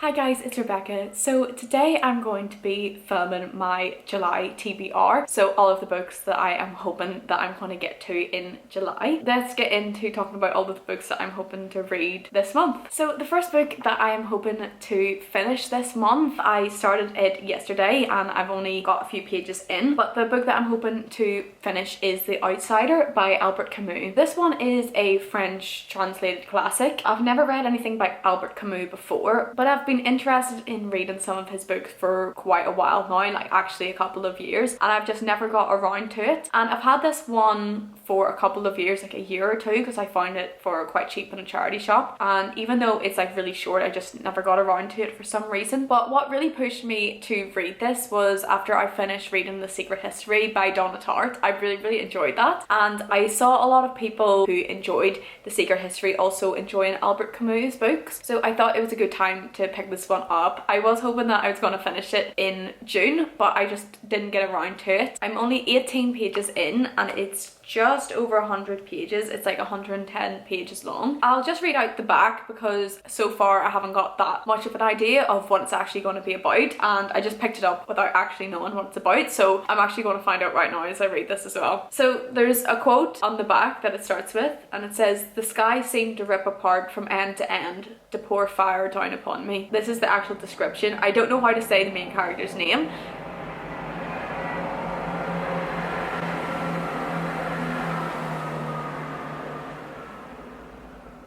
Hi guys, it's Rebecca. So today I'm going to be filming my July TBR. So all of the books that I am hoping that I'm going to get to in July. Let's get into talking about all of the books that I'm hoping to read this month. So the first book that I am hoping to finish this month, I started it yesterday and I've only got a few pages in. But the book that I'm hoping to finish is The Outsider by Albert Camus. This one is a French translated classic. I've never read anything by Albert Camus before, but I've been interested in reading some of his books for quite a while now, like actually a couple of years, and I've just never got around to it. And I've had this one for a couple of years, like a year or two, because I found it for quite cheap in a charity shop, and even though it's like really short, I just never got around to it for some reason. But what really pushed me to read this was after I finished reading The Secret History by Donna Tartt. I really enjoyed that, and I saw a lot of people who enjoyed The Secret History also enjoying Albert Camus' books, so I thought it was a good time to pick this one up. I was hoping that I was going to finish it in June, but I just didn't get around to it. I'm only 18 pages in and it's just over 100 pages. It's like 110 pages long. I'll just read out the back because so far I haven't got that much of an idea of what it's actually going to be about, and I just picked it up without actually knowing what it's about, so I'm actually going to find out right now as I read this as well. So there's a quote on the back that it starts with, and it says, "The sky seemed to rip apart from end to end, to pour fire down upon me." This is the actual description. I don't know how to say the main character's name.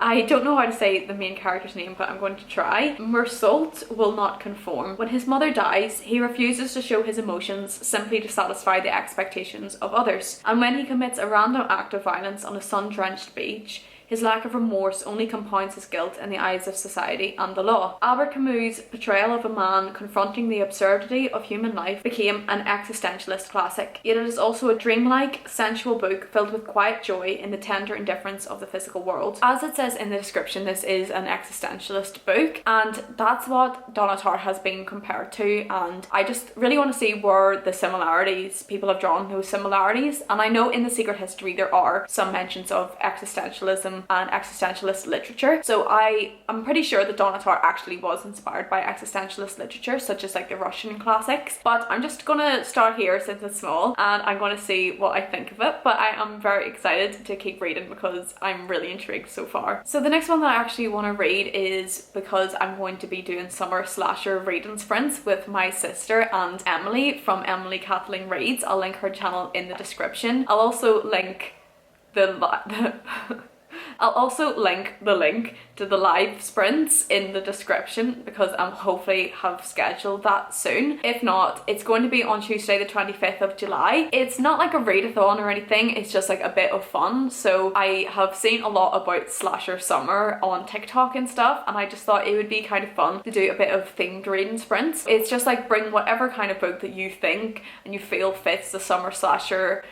I don't know how to say the main character's name, but I'm going to try. Mersault will not conform. When his mother dies, he refuses to show his emotions simply to satisfy the expectations of others. And when he commits a random act of violence on a sun-drenched beach, his lack of remorse only compounds his guilt in the eyes of society and the law. Albert Camus' portrayal of a man confronting the absurdity of human life became an existentialist classic. Yet it is also a dreamlike, sensual book filled with quiet joy in the tender indifference of the physical world. As it says in the description, this is an existentialist book, and that's what Donna Tartt has been compared to, and I just really want to see where the similarities, people have drawn those similarities. And I know in The Secret History there are some mentions of existentialism and existentialist literature, so I'm pretty sure that Donna Tartt actually was inspired by existentialist literature, such as like the Russian classics. But I'm just gonna start here since it's small and I'm gonna see what I think of it, but I am very excited to keep reading because I'm really intrigued so far. So the next one that I actually want to read is because I'm going to be doing summer slasher reading sprints with my sister and Emily from Emily Kathleen Reads. I'll link her channel in the description. I'll also link I'll also link the link to the live sprints in the description because I'm hopefully have scheduled that soon. If not, it's going to be on Tuesday the 25th of July. It's not like a readathon or anything, it's just like a bit of fun. So I have seen a lot about slasher summer on TikTok and stuff, and I just thought it would be kind of fun to do a bit of themed reading sprints. It's just like bring whatever kind of book that you think and you feel fits the summer slasher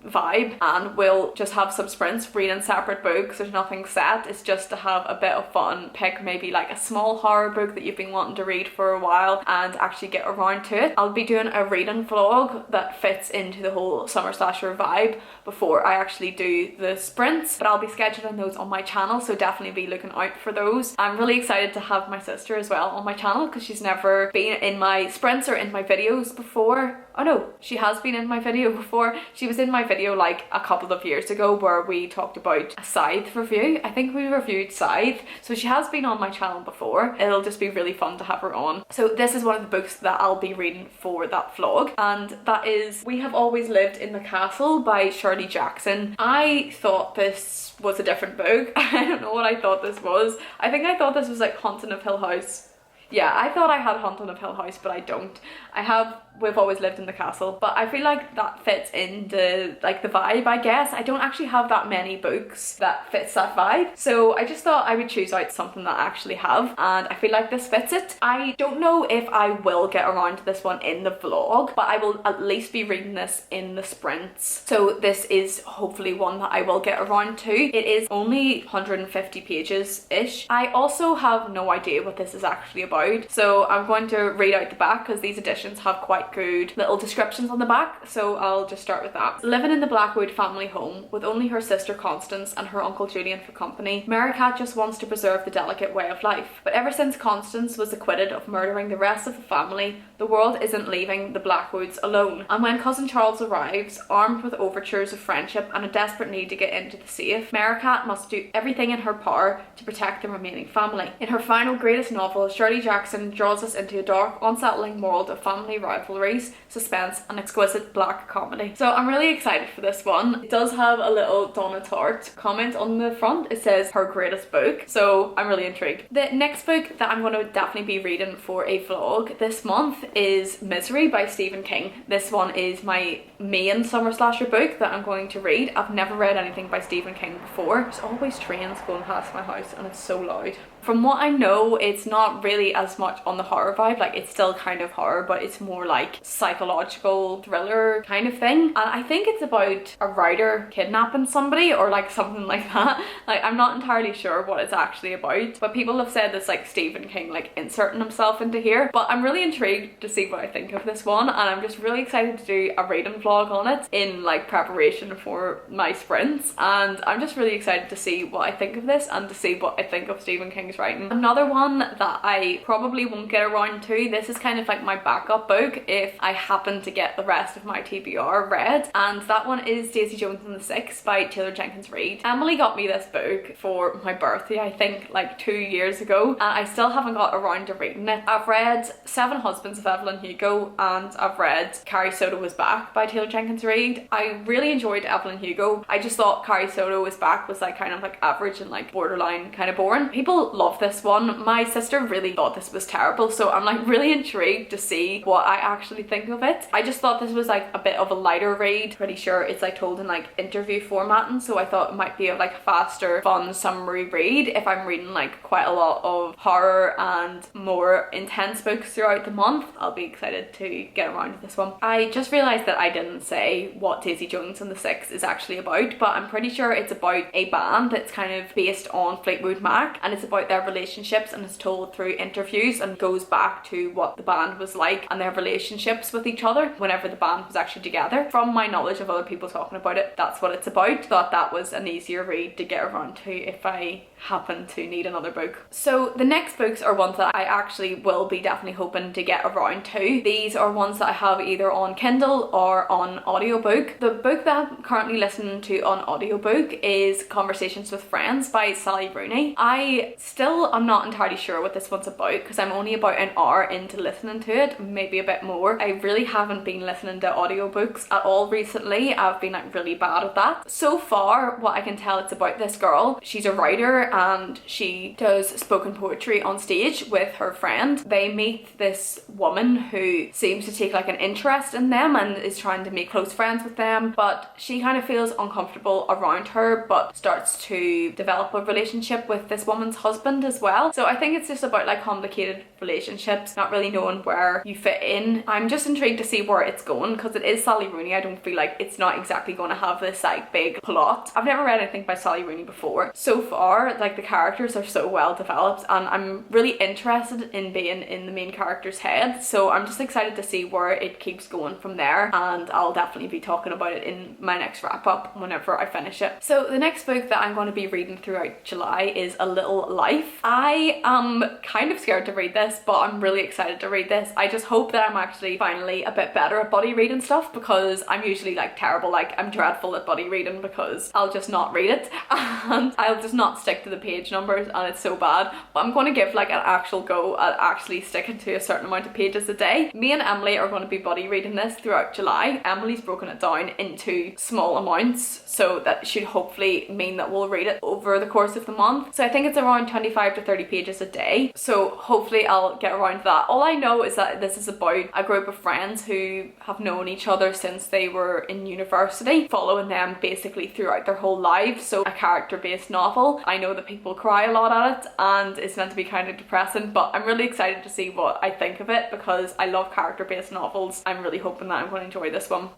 vibe, and we'll just have some sprints reading separate books. There's nothing set, it's just to have a bit of fun. Pick maybe like a small horror book that you've been wanting to read for a while and actually get around to it. I'll be doing a reading vlog that fits into the whole summer slasher vibe before I actually do the sprints, but I'll be scheduling those on my channel, so definitely be looking out for those. I'm really excited to have my sister as well on my channel because she's never been in my sprints or in my videos before. Oh no, she has been in my video before. She was in my video like a couple of years ago where we talked about a Scythe review. I think we reviewed Scythe, so she has been on my channel before. It'll just be really fun to have her on. So this is one of the books that I'll be reading for that vlog, and that is We Have Always Lived in the Castle by Shirley Jackson. I thought this was a different book. I don't know what I thought this was. I think I thought this was like Haunting of Hill House. Yeah, I thought I had Haunting of Hill House, but I don't. I have We've Always Lived in the Castle, but I feel like that fits into like the vibe, I guess. I don't actually have that many books that fits that vibe, so I just thought I would choose out something that I actually have, and I feel like this fits it. I don't know if I will get around to this one in the vlog, but I will at least be reading this in the sprints, so this is hopefully one that I will get around to. It is only 150 pages ish. I also have no idea what this is actually about. about. So I'm going to read out the back because these editions have quite good little descriptions on the back, so I'll just start with that. Living in the Blackwood family home with only her sister Constance and her uncle Julian for company, Mary Cat just wants to preserve the delicate way of life. But ever since Constance was acquitted of murdering the rest of the family, the world isn't leaving the Blackwoods alone. And when cousin Charles arrives, armed with overtures of friendship and a desperate need to get into the safe, Mary Cat must do everything in her power to protect the remaining family. In her final greatest novel, Shirley Jackson draws us into a dark, unsettling world of family rivalries, suspense and exquisite black comedy. So I'm really excited for this one. It does have a little Donna Tartt comment on the front. It says her greatest book, so I'm really intrigued. The next book that I'm going to definitely be reading for a vlog this month is Misery by Stephen King. This one is my main summer slasher book that I'm going to read. I've never read anything by Stephen King before. There's always trains going past my house and it's so loud. From what I know, it's not really as much on the horror vibe. Like, it's still kind of horror, but it's more like psychological thriller kind of thing. And I think it's about a writer kidnapping somebody or like something like that. Like, I'm not entirely sure what it's actually about, but people have said it's like Stephen King like inserting himself into here. But I'm really intrigued to see what I think of this one, and I'm just really excited to do a reading vlog on it in like preparation for my sprints. And I'm just really excited to see what I think of this and to see what I think of Stephen King's writing. Another one that I probably won't get around to, this is kind of like my backup book if I happen to get the rest of my TBR read, and that one is Stacy Jones and the Six by Taylor Jenkins Reid. Emily got me this book for my birthday, I think like 2 years ago, and I still haven't got around to reading it. I've read Seven Husbands of Evelyn Hugo and I've read Carrie Soto Was Back by Taylor Jenkins Reid. I really enjoyed Evelyn Hugo. I just thought Carrie Soto Was Back was like kind of like average and like borderline kind of boring. People love this one. My sister really thought this was terrible, so I'm like really intrigued to see what I actually think of it. I just thought this was like a bit of a lighter read. Pretty sure it's like told in like interview formatting, so I thought it might be a like faster, fun summary read if I'm reading like quite a lot of horror and more intense books throughout the month. I'll be excited to get around to this one. I just realized that I didn't say what Daisy Jones and the Six is actually about, but I'm pretty sure it's about a band that's kind of based on Fleetwood Mac, and it's about their relationships, and it's told through interviews and goes back to what the band was like and their relationships with each other whenever the band was actually together. From my knowledge of other people talking about it, that's what it's about. Thought that was an easier read to get around to if I happen to need another book. So the next books are ones that I actually will be definitely hoping to get around to. These are ones that I have either on Kindle or on audiobook. The book that I'm currently listening to on audiobook is Conversations with Friends by Sally Rooney. I still am not entirely sure what this one's about because I'm only about an hour into listening to it, maybe a bit more. I really haven't been listening to audiobooks at all recently. I've been like really bad at that. So far, what I can tell, it's about this girl. She's a writer and she does spoken poetry on stage with her friend. They meet this woman who seems to take like an interest in them and is trying to make close friends with them, but she kind of feels uncomfortable around her but starts to develop a relationship with this woman's husband as well. So I think it's just about like complicated relationships, not really knowing where you fit in. I'm just intrigued to see where it's going because it is Sally Rooney. I don't feel like it's not exactly going to have this like big plot. I've never read anything by Sally Rooney before. So far, like the characters are so well developed and I'm really interested in being in the main character's head, so I'm just excited to see where it keeps going from there, and I'll definitely be talking about it in my next wrap up whenever I finish it. So the next book that I'm going to be reading throughout July is A Little Life. I am kind of scared to read this, but I'm really excited to read this. I just hope that I'm actually finally a bit better at buddy reading stuff, because I'm usually like terrible, like I'm dreadful at buddy reading because I'll just not read it and I'll just not stick to the page numbers and it's so bad. But I'm going to give like an actual go at actually sticking to a certain amount of pages a day. Me and Emily are going to be buddy reading this throughout July. Emily's broken it down into small amounts, so that should hopefully mean that we'll read it over the course of the month. So I think it's around 25 to 30 pages a day, so hopefully I'll get around to that. All I know is that this is about a group of friends who have known each other since they were in university, following them basically throughout their whole lives. So a character-based novel. I know that people cry a lot at it and it's meant to be kind of depressing, but I'm really excited to see what I think of it because I love character-based novels. I'm really hoping that I'm going to enjoy this one.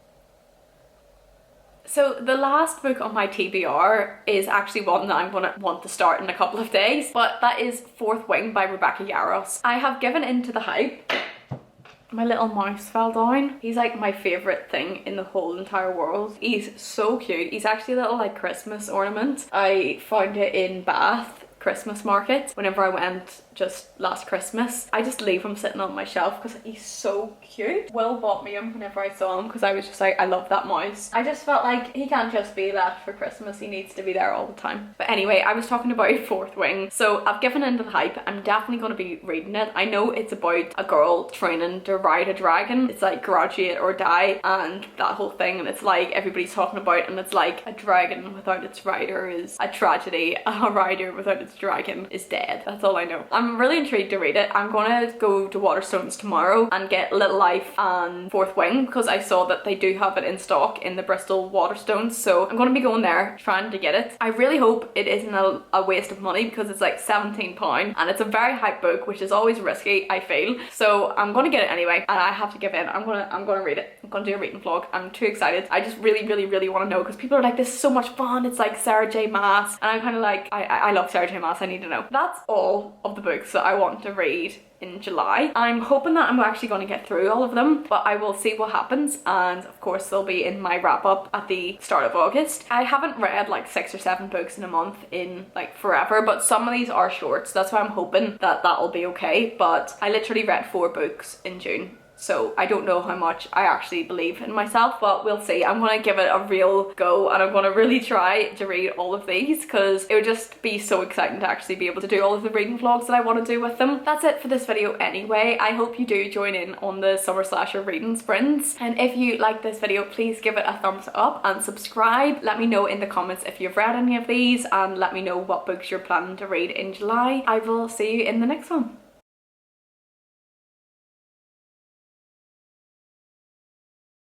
So the last book on my TBR is actually one that I'm gonna want to start in a couple of days, but that is Fourth Wing by Rebecca Yarros. I have given in to the hype. My little mouse fell down. He's like my favourite thing in the whole entire world. He's so cute. He's actually a little like Christmas ornament. I found it in Bath Christmas market whenever I went just last Christmas. I just leave him sitting on my shelf because he's so cute. Will bought me him whenever I saw him because I was just like, I love that mouse. I just felt like he can't just be left for Christmas, he needs to be there all the time. But anyway, I was talking about Fourth Wing. So I've given in to the hype. I'm definitely going to be reading it. I know it's about a girl training to ride a dragon. It's like graduate or die and that whole thing, and it's like everybody's talking about, and it's like a dragon without its rider is a tragedy, a rider without its dragon is dead. That's all I know. I'm really intrigued to read it. I'm gonna go to Waterstones tomorrow and get Little Life and Fourth Wing because I saw that they do have it in stock in the Bristol Waterstones, so I'm gonna be going there trying to get it. I really hope it isn't a waste of money because it's like £17 and it's a very hype book, which is always risky, I feel. So I'm gonna get it anyway, and I have to give in. I'm gonna read it. I'm gonna do a reading vlog. I'm too excited. I just really want to know because people are like, this is so much fun. It's like Sarah J Maas, and I'm kind of like, I love Sarah J Maas. I need to know. That's all of the books that I want to read in July. I'm hoping that I'm actually going to get through all of them, but I will see what happens, and of course they'll be in my wrap up at the start of August. I haven't read like 6 or 7 books in a month in like forever, but some of these are short, so that's why I'm hoping that that'll be okay. But I literally read 4 books in June, so I don't know how much I actually believe in myself, but we'll see. I'm gonna give it a real go and I'm gonna really try to read all of these because it would just be so exciting to actually be able to do all of the reading vlogs that I want to do with them. That's it for this video anyway. I hope you do join in on the summer slasher reading sprints, and if you like this video, please give it a thumbs up and subscribe. Let me know in the comments if you've read any of these, and let me know what books you're planning to read in July. I will see you in the next one.